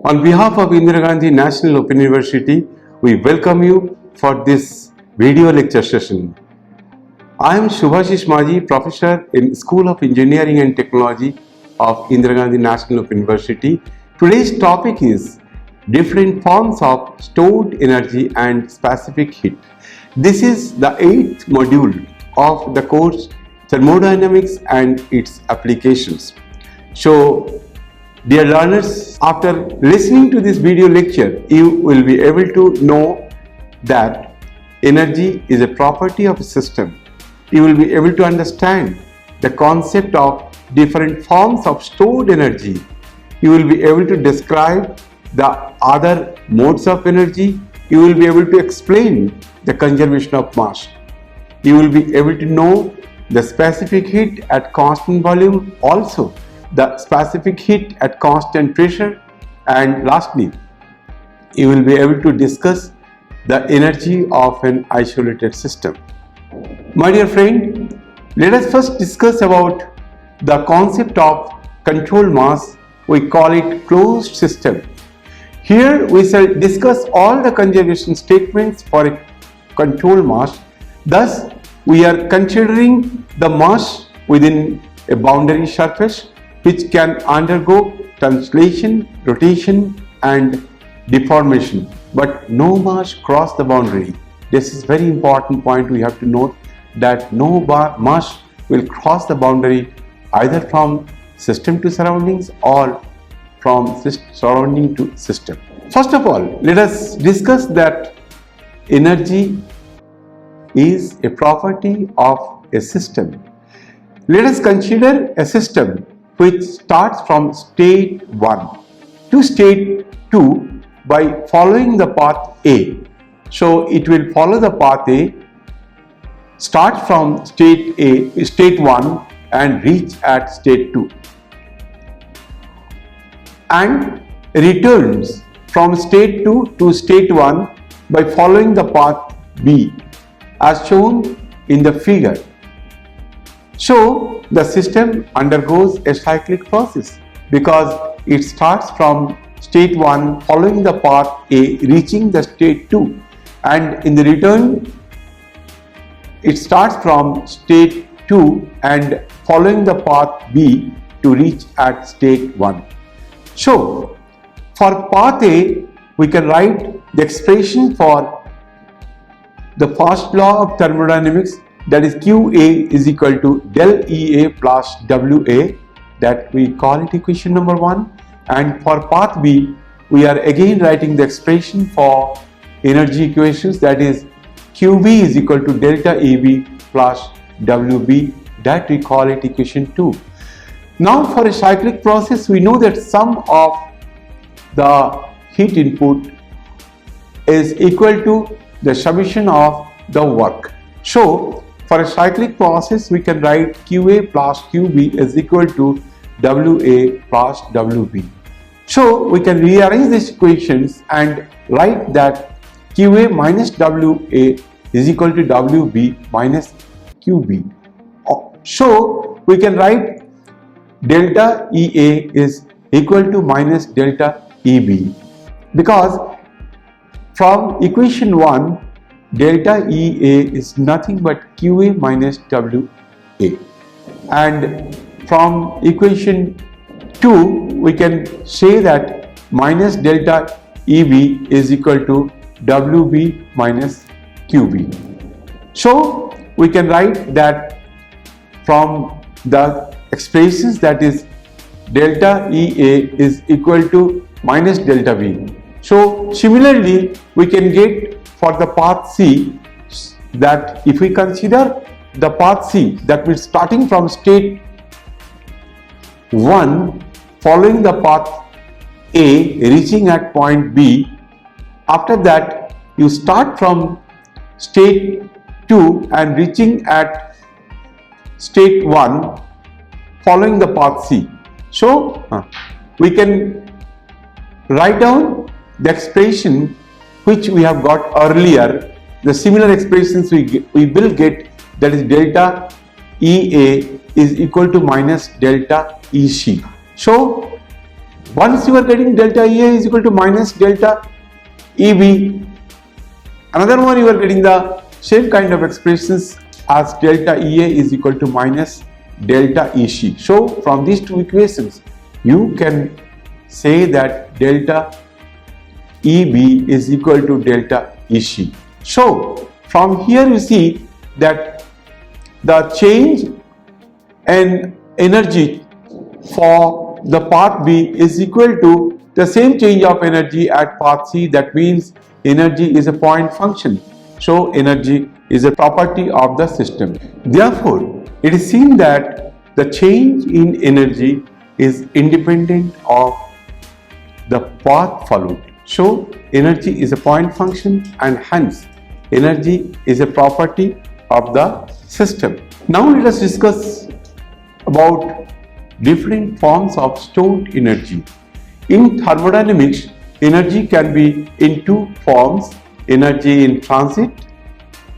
On behalf of Indira Gandhi National Open University, we welcome you for this video lecture session. I am Shubhashish Maji, professor in School of Engineering and Technology of Indira Gandhi National Open University. Today's topic is different forms of stored energy and specific heat. This is the 8th module of the course Thermodynamics and its applications. So, dear learners, after listening to this video lecture, you will be able to know that energy is a property of a system. You will be able to understand the concept of different forms of stored energy. You will be able to describe the other modes of energy. You will be able to explain the conservation of mass. You will be able to know the specific heat at constant volume, also the specific heat at constant pressure, and lastly, you will be able to discuss the energy of an isolated system. My dear friend, let us first discuss about the concept of control mass. We call it closed system. Here we shall discuss all the conservation statements for a control mass. Thus, we are considering the mass within a boundary surface which can undergo translation, rotation and deformation, but no mass cross the boundary. This is very important point. We have to note that no mass will cross the boundary either from system to surroundings or from surrounding to system. First of all, let us discuss that energy is a property of a system. Let us consider a system which starts from state 1 to state 2 by following the path A. So it will follow the path A, start from state 1 and reach at state 2 and returns from state 2 to state 1 by following the path B as shown in the figure. So the system undergoes a cyclic process because it starts from state 1 following the path A reaching the state 2, and in the return it starts from state 2 and following the path B to reach at state 1. So for path A we can write the expression for the first law of thermodynamics, that is QA is equal to del EA plus WA, that we call it equation number 1, and for path B we are again writing the expression for energy equations, that is QB is equal to delta EB plus WB, that we call it equation 2. Now for a cyclic process we know that sum of the heat input is equal to the summation of the work. So for a cyclic process we can write QA plus QB is equal to WA plus WB. So we can rearrange these equations and write that QA minus WA is equal to WB minus QB. So we can write delta EA is equal to minus delta EB, because from equation 1 delta EA is nothing but QA minus WA, and from equation 2 we can say that minus delta EB is equal to WB minus QB. So we can write that from the expressions, that is delta EA is equal to minus delta V. So similarly we can get for the path C that if we consider the path C, that means starting from state 1 following the path A reaching at point B. After that, you start from state 2 and reaching at state 1 following the path C. So we can write down the expression which we have got earlier, the similar expressions we will get, that is delta EA is equal to minus delta EC. So once you are getting delta EA is equal to minus delta EB, another one you are getting the same kind of expressions as delta EA is equal to minus delta EC. So from these two equations you can say that delta EB is equal to delta EC. So from here you see that the change in energy for the path B is equal to the same change of energy at path C. That means energy is a point function. So energy is a property of the system. Therefore, it is seen that the change in energy is independent of the path followed. So energy is a point function and hence energy is a property of the system. Now let us discuss about different forms of stored energy. In thermodynamics, energy can be in two forms: energy in transit,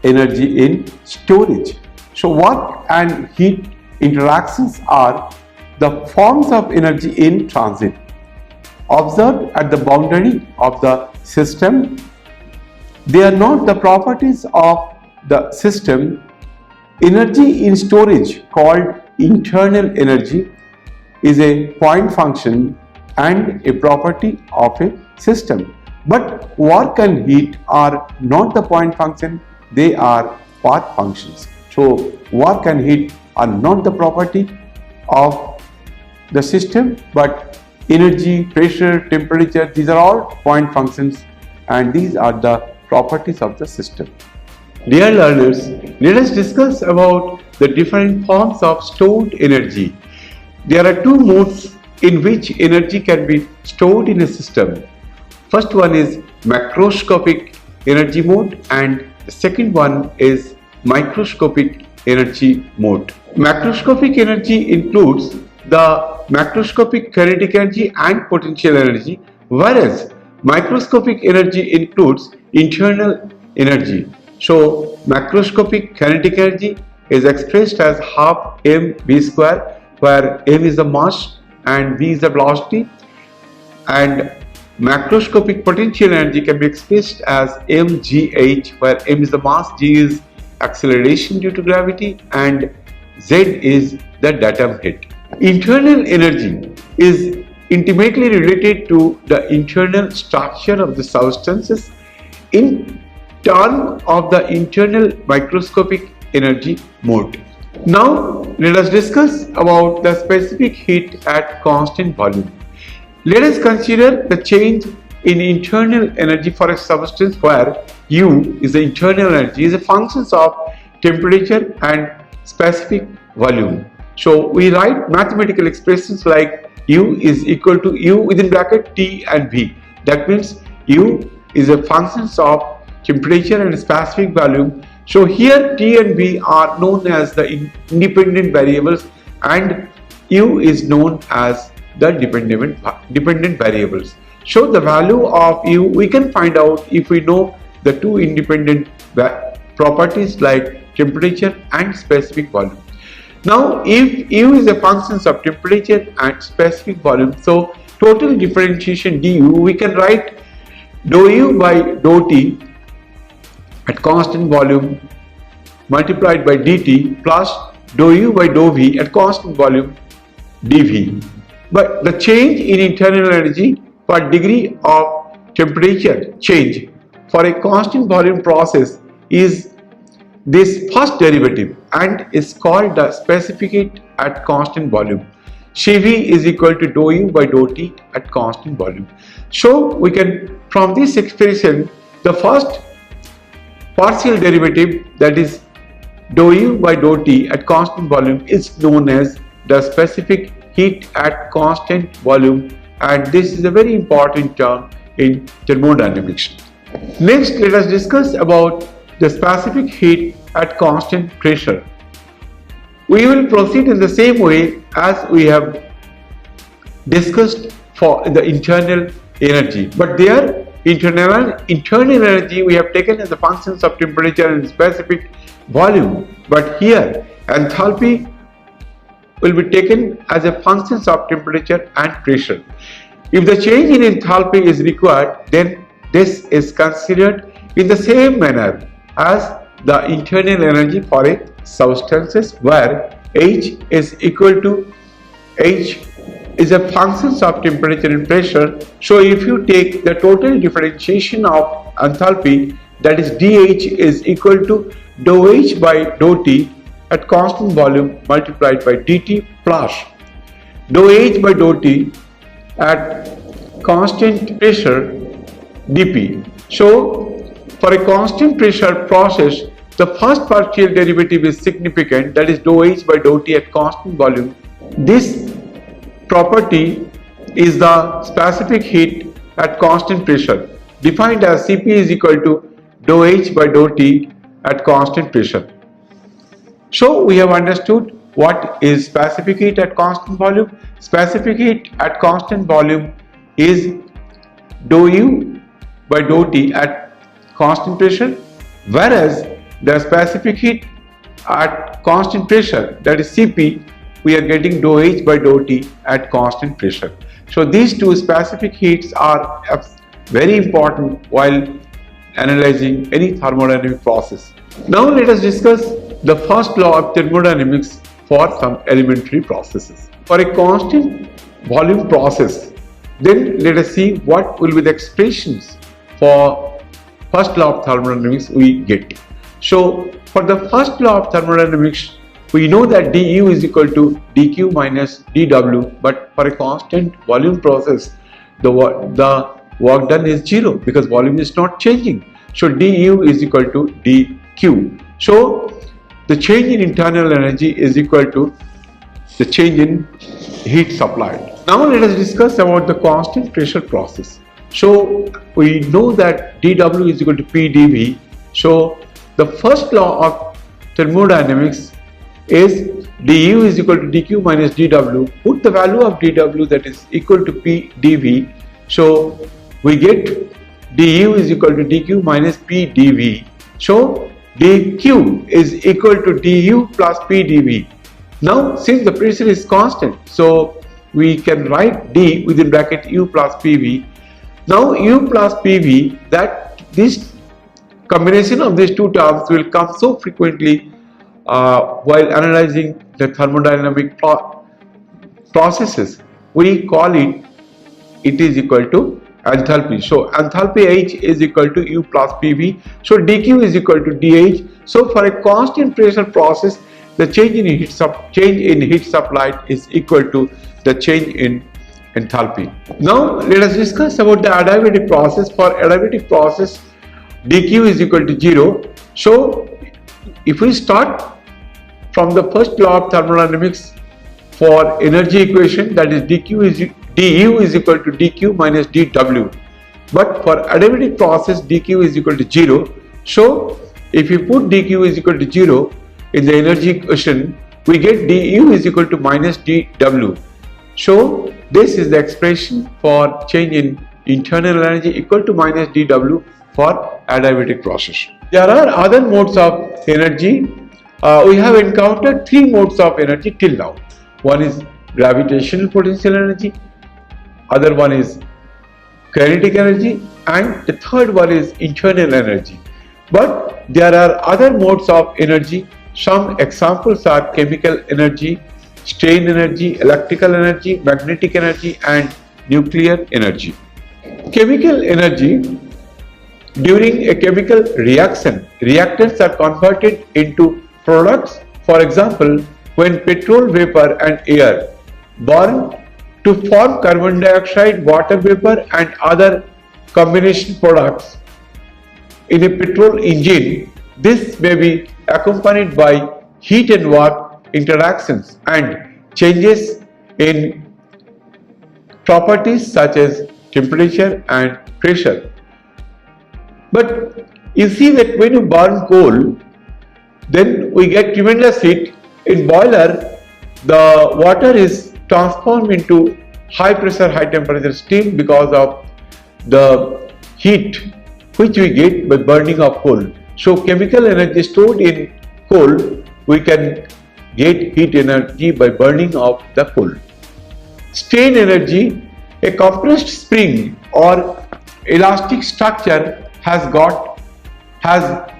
energy in storage. So work and heat interactions are the forms of energy in transit. Observed at the boundary of the system, they are not the properties of the system. Energy in storage, called internal energy, is a point function and a property of a system. But work and heat are not the point function, they are path functions. So work and heat are not the property of the system, but energy, pressure, temperature, these are all point functions and these are the properties of the system. Dear learners, let us discuss about the different forms of stored energy. There are two modes in which energy can be stored in a system. First one is macroscopic energy mode and the second one is microscopic energy mode. Macroscopic energy includes the macroscopic kinetic energy and potential energy, whereas microscopic energy includes internal energy. So macroscopic kinetic energy is expressed as half mv square, where m is the mass and v is the velocity, and macroscopic potential energy can be expressed as mgh, where m is the mass, g is acceleration due to gravity and z is the datum heat. Internal energy is intimately related to the internal structure of the substances in terms of the internal microscopic energy mode. Now let us discuss about the specific heat at constant volume. Let us consider the change in internal energy for a substance where U is the internal energy, is a function of temperature and specific volume. So we write mathematical expressions like U is equal to U within bracket T and V. That means U is a function of temperature and specific volume. So here T and V are known as the independent variables and U is known as the dependent variables. So the value of U we can find out if we know the two independent properties like temperature and specific volume. Now if U is a function of temperature and specific volume, so total differentiation du we can write dou U by dou T at constant volume multiplied by dt plus dou U by dou V at constant volume dV. But the change in internal energy per degree of temperature change for a constant volume process is this first derivative and is called the specific heat at constant volume. Cv is equal to dou U by dou T at constant volume. So we can, from this expression, the first partial derivative, that is dou U by dou T at constant volume, is known as the specific heat at constant volume and this is a very important term in thermodynamics. Next, let us discuss about the specific heat at constant pressure. We will proceed in the same way as we have discussed for the internal energy, but there internal energy we have taken as a functions of temperature and specific volume, but here enthalpy will be taken as a functions of temperature and pressure. If the change in enthalpy is required, then this is considered in the same manner as the internal energy for a substances, where H is equal to H is a function of temperature and pressure. So if you take the total differentiation of enthalpy, that is dH is equal to dou H by dou T at constant volume multiplied by dt plus dou H by dou T at constant pressure dP. So for a constant pressure process, the first partial derivative is significant, that is dou H by dou T at constant volume. This property is the specific heat at constant pressure, defined as Cp is equal to dou H by dou T at constant pressure. So we have understood what is specific heat at constant volume. Specific heat at constant volume is dou U by dou T at constant pressure, whereas the specific heat at constant pressure, that is Cp, we are getting dou H by dou T at constant pressure. So these two specific heats are very important while analyzing any thermodynamic process. Now let us discuss the first law of thermodynamics for some elementary processes. For a constant volume process, then let us see what will be the expressions for first law of thermodynamics we get. So for the first law of thermodynamics, we know that du is equal to dq minus dw, but for a constant volume process, the work done is zero because volume is not changing. So du is equal to dq. So the change in internal energy is equal to the change in heat supplied. Now let us discuss about the constant pressure process. So we know that dw is equal to p dv. So the first law of thermodynamics is du is equal to dq minus dw. Put the value of dw, that is equal to p dv. So we get du is equal to dq minus p dv. So dq is equal to du plus p dv. Now since the pressure is constant, so we can write d within bracket u plus pv. Now u plus pv, that this combination of these two terms will come so frequently while analyzing the thermodynamic processes. We call it is equal to enthalpy. So enthalpy H is equal to U plus PV. So dQ is equal to dH. So for a constant pressure process, the change in heat supplied is equal to the change in enthalpy. Now let us discuss about the adiabatic process. For adiabatic process, dQ is equal to 0. So if we start from the first law of thermodynamics for energy equation, that is du is equal to dq minus dw, but for adiabatic process dq is equal to 0. So if you put dq is equal to 0 in the energy equation, we get du is equal to minus dw. So this is the expression for change in internal energy equal to minus dw for adiabatic process. There are other modes of energy. We have encountered three modes of energy till now. One is gravitational potential energy, other one is kinetic energy, and the third one is internal energy. But there are other modes of energy. Some examples are chemical energy, strain energy, electrical energy, magnetic energy, and nuclear energy. Chemical energy: during a chemical reaction, reactants are converted into products. For example, when petrol vapor and air burn to form carbon dioxide, water vapor, and other combination products in a petrol engine, this may be accompanied by heat and work interactions and changes in properties such as temperature and pressure. But you see that when you burn coal, then we get tremendous heat. In boiler, the water is transformed into high pressure, high temperature steam because of the heat which we get by burning of coal. So chemical energy stored in coal, we can get heat energy by burning of the coal. Strain energy, a compressed spring or elastic structure has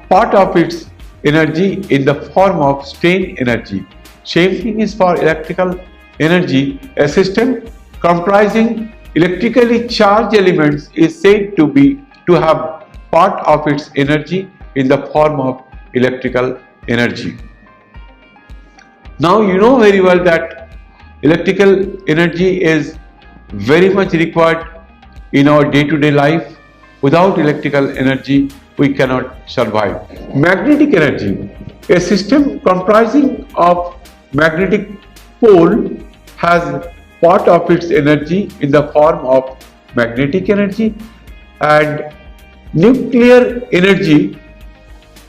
part of its energy in the form of strain energy. Same thing is for electrical energy. A system comprising electrically charged elements is said to have part of its energy in the form of electrical energy. Now you know very well that electrical energy is very much required in our day-to-day life. Without electrical energy, we cannot survive. Magnetic energy, a system comprising of magnetic pole has part of its energy in the form of magnetic energy. And nuclear energy,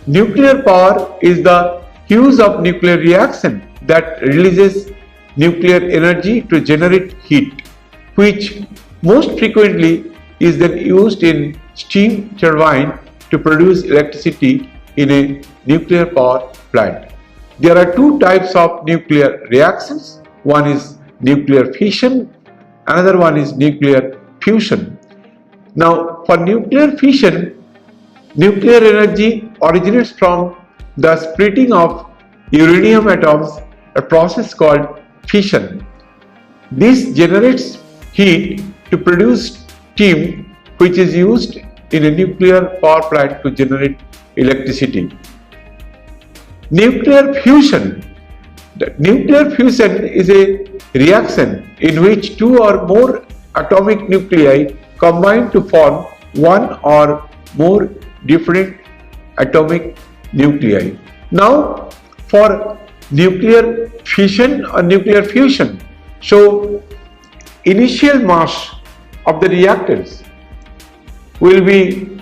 nuclear power is the use of nuclear reaction that releases nuclear energy to generate heat, which most frequently is then used in steam turbine to produce electricity in a nuclear power plant. There are two types of nuclear reactions. One is nuclear fission, another one is nuclear fusion. Now, for nuclear fission, nuclear energy originates from the splitting of uranium atoms, a process called fission. This generates heat to produce steam, which is used in a nuclear power plant to generate electricity. Nuclear fusion. The nuclear fusion is a reaction in which two or more atomic nuclei combine to form one or more different atomic nuclei. Now, for nuclear fission or nuclear fusion, so initial mass of the reactants will be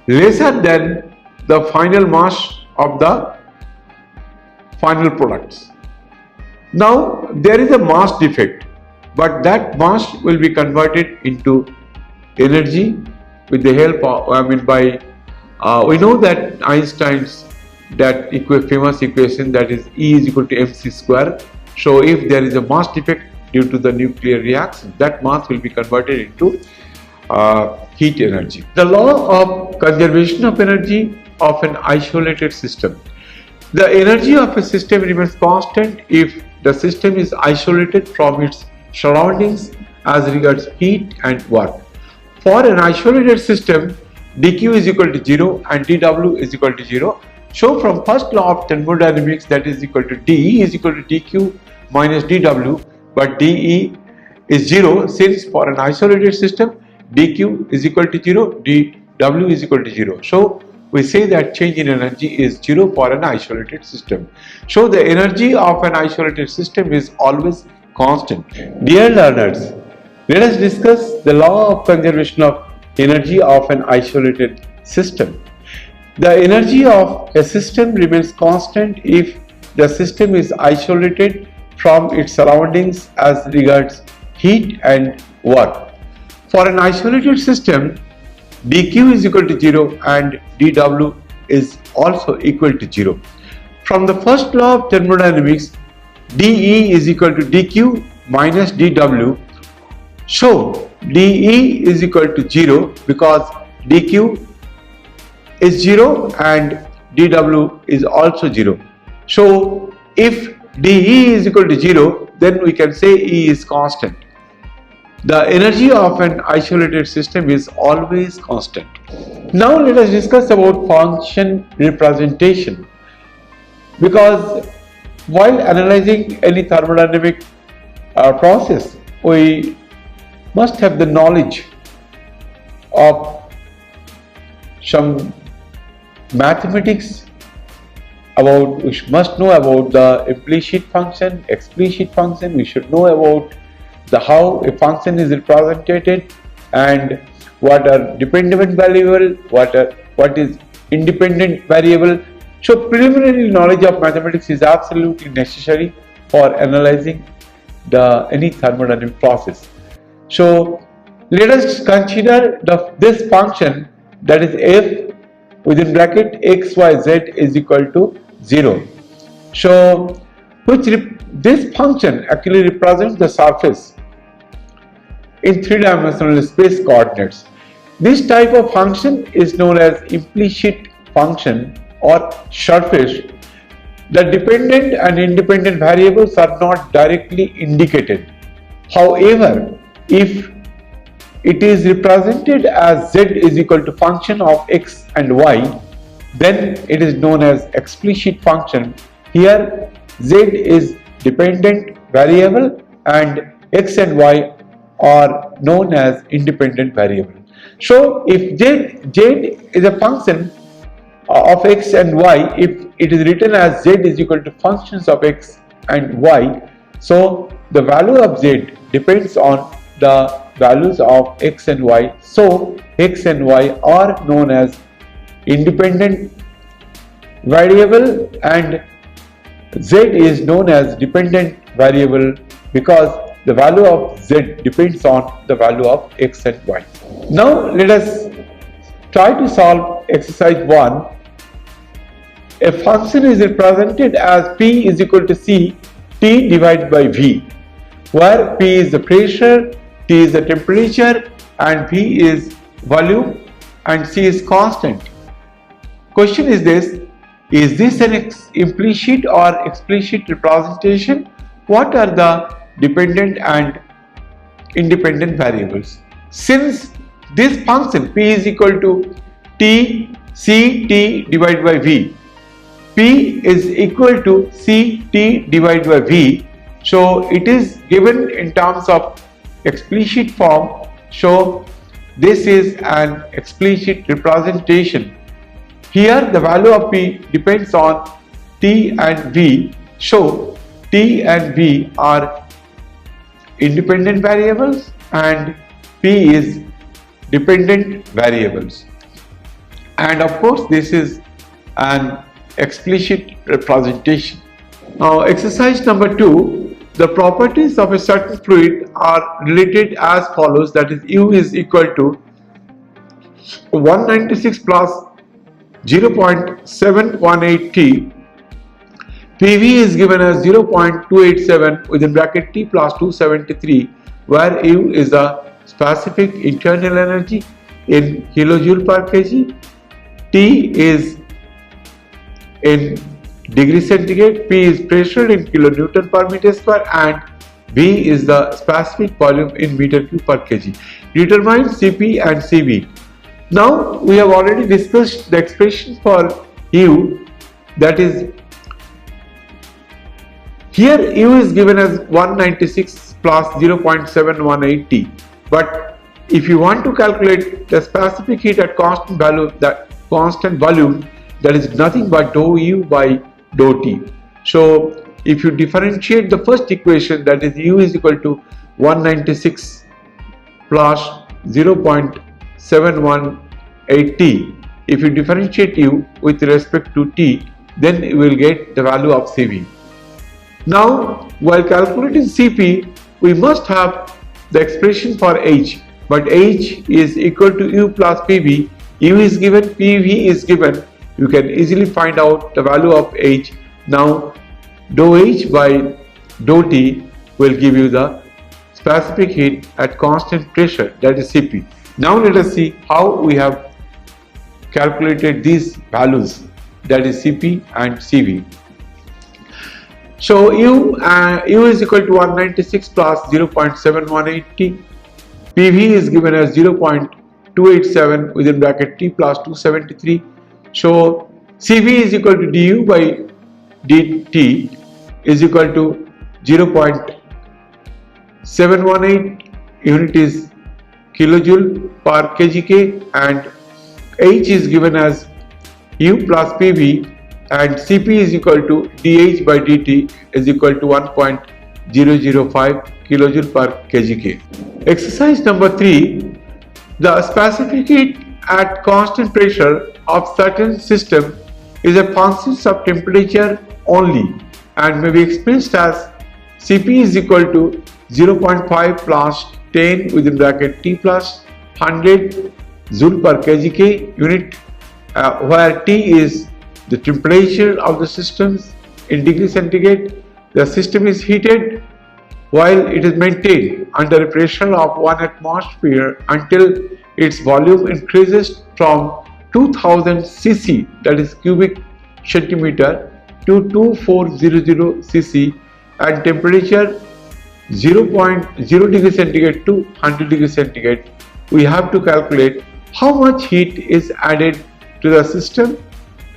lesser than the final mass of the final products. Now there is a mass defect, but that mass will be converted into energy with the help of, we know that Einstein's famous equation, that is E is equal to mc square. So if there is a mass defect due to the nuclear reaction, that mass will be converted into heat energy. The law of conservation of energy of an isolated system. The energy of a system remains constant if the system is isolated from its surroundings as regards heat and work. For an isolated system, dq is equal to 0 and dw is equal to 0. So from first law of thermodynamics, that is equal to dE is equal to dq minus dw, but dE is 0 since for an isolated system dq is equal to 0, dw is equal to 0. So we say that change in energy is 0 for an isolated system. So the energy of an isolated system is always constant. Dear learners, let us discuss the law of conservation of energy of an isolated system. The energy of a system remains constant if the system is isolated from its surroundings as regards heat and work. For an isolated system, dq is equal to 0 and dw is also equal to 0. From the first law of thermodynamics, dE is equal to dq minus dw. So dE is equal to 0 because dq is 0 and dw is also 0. So if dE is equal to 0, then we can say E is constant. The energy of an isolated system is always constant. Now let us discuss about function representation, because while analyzing any thermodynamic process, we must have the knowledge of some mathematics about, we must know about the implicit function, explicit function, we should know about how a function is represented and what are dependent variable, what is independent variable. So preliminary knowledge of mathematics is absolutely necessary for analyzing any thermodynamic process. So let us consider this function, that is f within bracket x, y, z is equal to 0. So this function actually represents the surface in three-dimensional space coordinates. This type of function is known as implicit function or surface. The dependent and independent variables are not directly indicated. However, if it is represented as z is equal to function of x and y, then it is known as explicit function. Here z is dependent variable and x and y are known as independent variable. So if z is a function of x and y, if it is written as z is equal to functions of x and y, so the value of z depends on the values of x and y. So x and y are known as independent variable and z is known as dependent variable because the value of z depends on the value of x and y. Now let us try to solve exercise 1. A function is represented as P is equal to C T divided by V, where P is the pressure, T is the temperature, and V is volume, and C is constant. Question is this an implicit or explicit representation? What are the dependent and independent variables? Since this function P is equal to T C T divided by V, P is equal to C T divided by V, so it is given in terms of explicit form. So this is an explicit representation. Here the value of P depends on T and V, so T and V are independent variables and P is dependent variables, and of course this is an explicit representation. Now exercise number 2, the properties of a certain fluid are related as follows, that is U is equal to 196 plus 0.718 T, PV is given as 0.287 within bracket T plus 273, where U is the specific internal energy in kilojoule per kg, T is in degree centigrade, P is pressure in kilonewton per meter square, and V is the specific volume in meter cube per kg. Determine Cp and Cv. Now we have already discussed the expression for U, that is here U is given as 196 plus 0.718 T, but if you want to calculate the specific heat at constant value, that constant volume, that is nothing but dou U by dou T. So if you differentiate the first equation, that is U is equal to 196 plus 0.718 T, if you differentiate U with respect to T, then you will get the value of Cv. Now while calculating Cp, we must have the expression for H, but H is equal to U plus Pv. U is given, Pv is given. You can easily find out the value of H. Now dou H by dou T will give you the specific heat at constant pressure, that is Cp. Now let us see how we have calculated these values, that is Cp and Cv. So U is equal to 196 plus 0.718 T. PV is given as 0.287 within bracket T plus 273. So Cv is equal to du by dt is equal to 0.718, unit is kilojoule per kgK, and H is given as U plus PV, and Cp is equal to dH by dt is equal to 1.0 0.005 kilojoule per kgK. Exercise number 3. The specific heat at constant pressure of certain system is a function of temperature only and may be expressed as Cp is equal to 0.5 plus 10 within bracket T plus 100 joule per kgK unit, where T is the temperature of the systems in degrees centigrade. The system is heated while it is maintained under a pressure of 1 atmosphere until its volume increases from 2000 cc, that is cubic centimeter, to 2400 cc and temperature 0.0 degree centigrade to 100 degree centigrade. We have to calculate how much heat is added to the system,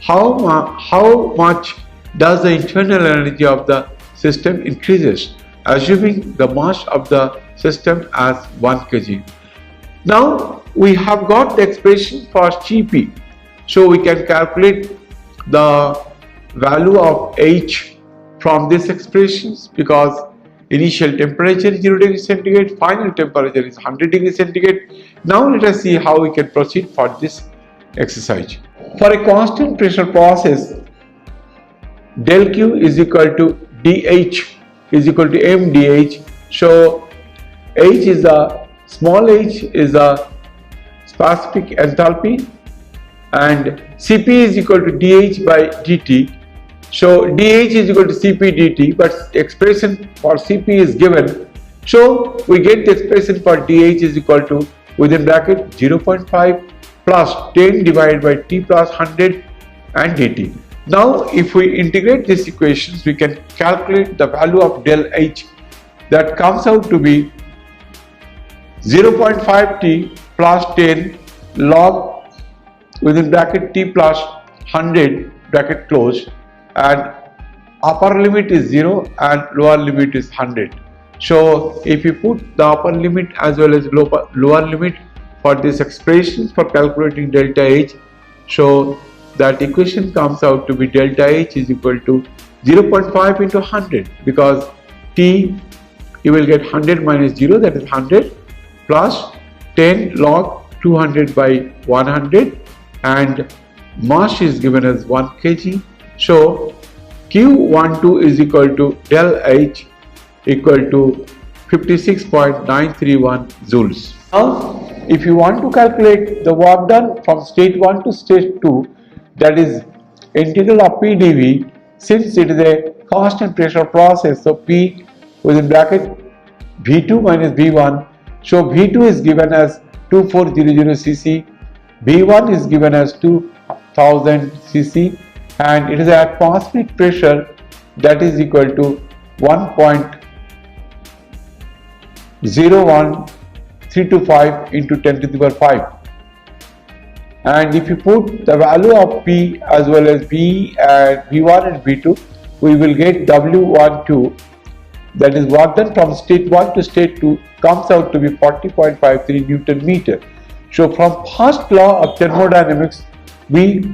how much does the internal energy of the system increases, assuming the mass of the system as 1 kg. Now we have got the expression for Cp, so we can calculate the value of H from these expressions, because initial temperature is 0 degree centigrade, final temperature is 100 degree centigrade. Now let us see how we can proceed for this exercise. For a constant pressure process, del Q is equal to dH is equal to mdH. So H is the small h is the specific enthalpy and Cp is equal to dH by dt. So dH is equal to Cp dt, but expression for Cp is given. So we get the expression for dH is equal to within bracket 0.5 plus 10 divided by T plus 100 and dt. Now if we integrate these equations, we can calculate the value of del H. That comes out to be 0.5 T plus 10 log within bracket T plus 100 bracket close, and upper limit is 0 and lower limit is 100. So if you put the upper limit as well as lower limit for these expressions for calculating delta H, so that equation comes out to be delta H is equal to 0.5 into 100, because T you will get 100 minus 0, that is 100, plus 10 log 200 by 100, and mass is given as 1 kg. So Q12 is equal to del H equal to 56.931 joules. Now if you want to calculate the work done from state 1 to state 2, that is integral of P dV, since it is a constant pressure process, so P within bracket V2 minus V1, so V2 is given as 2400 cc, V1 is given as 2000 cc, and it is an atmospheric pressure that is equal to 1.01325 into 10 to the power 5. And if you put the value of P as well as V and V1 and V2, we will get W12, that is work done from state 1 to state 2, comes out to be 40.53 Newton meter. So from first law of thermodynamics, we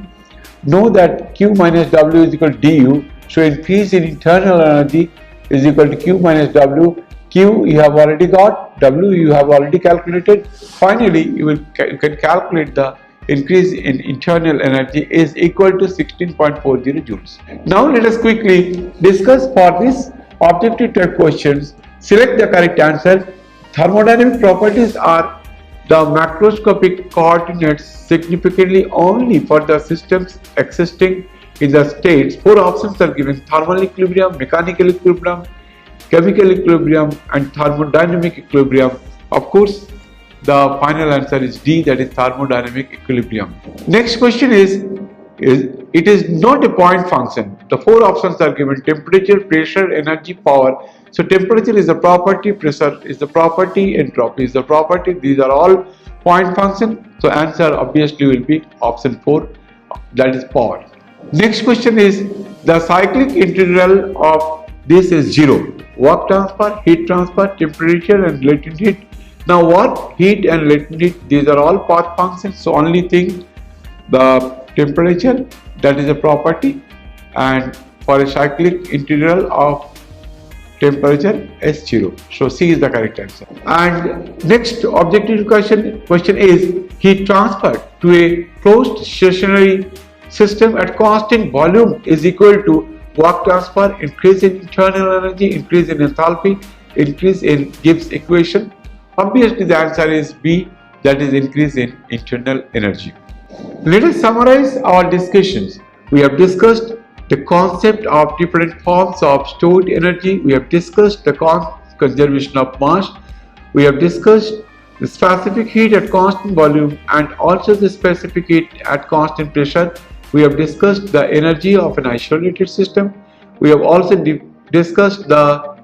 know that Q minus W is equal to du. So increase in internal energy is equal to Q minus W. Q you have already got, W you have already calculated. Finally, you can calculate the increase in internal energy is equal to 16.40 joules. Now let us quickly discuss for this objective type questions. Select the correct answer. Thermodynamic properties are the macroscopic coordinates significantly only for the systems existing in the states. 4 options are given: thermal equilibrium, mechanical equilibrium, chemical equilibrium and thermodynamic equilibrium. Of course, the final answer is D, that is thermodynamic equilibrium. Next question is it is not a point function. The 4 options are given: temperature, pressure, energy, power. So temperature is a property, pressure is the property, entropy is the property. These are all point function. So answer obviously will be option 4, that is power. Next question is the cyclic integral of this is 0. Work transfer, heat transfer, temperature and latent heat. Now work, heat and latent heat, these are all path functions. So only thing, the temperature, that is a property, and for a cyclic integral of temperature S0. So C is the correct answer. And next objective question is heat transfer to a closed stationary system at constant volume is equal to work transfer, increase in internal energy, increase in enthalpy, increase in Gibbs equation. Obviously the answer is B, that is increase in internal energy. Let us summarize our discussions. We have discussed the concept of different forms of stored energy. We have discussed the conservation of mass. We have discussed the specific heat at constant volume and also the specific heat at constant pressure. We have discussed the energy of an isolated system. We have also discussed the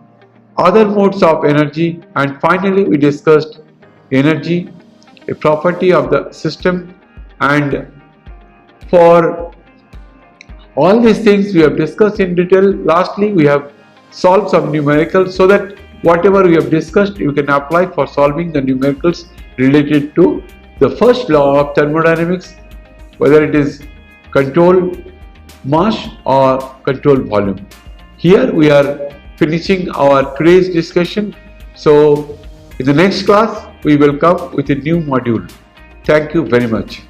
other modes of energy, and finally we discussed energy, a property of the system. And for all these things we have discussed in detail. Lastly, we have solved some numericals so that whatever we have discussed you can apply for solving the numericals related to the first law of thermodynamics, whether it is control mass or control volume. Here we are finishing our today's discussion. So in the next class we will come with a new module. Thank you very much.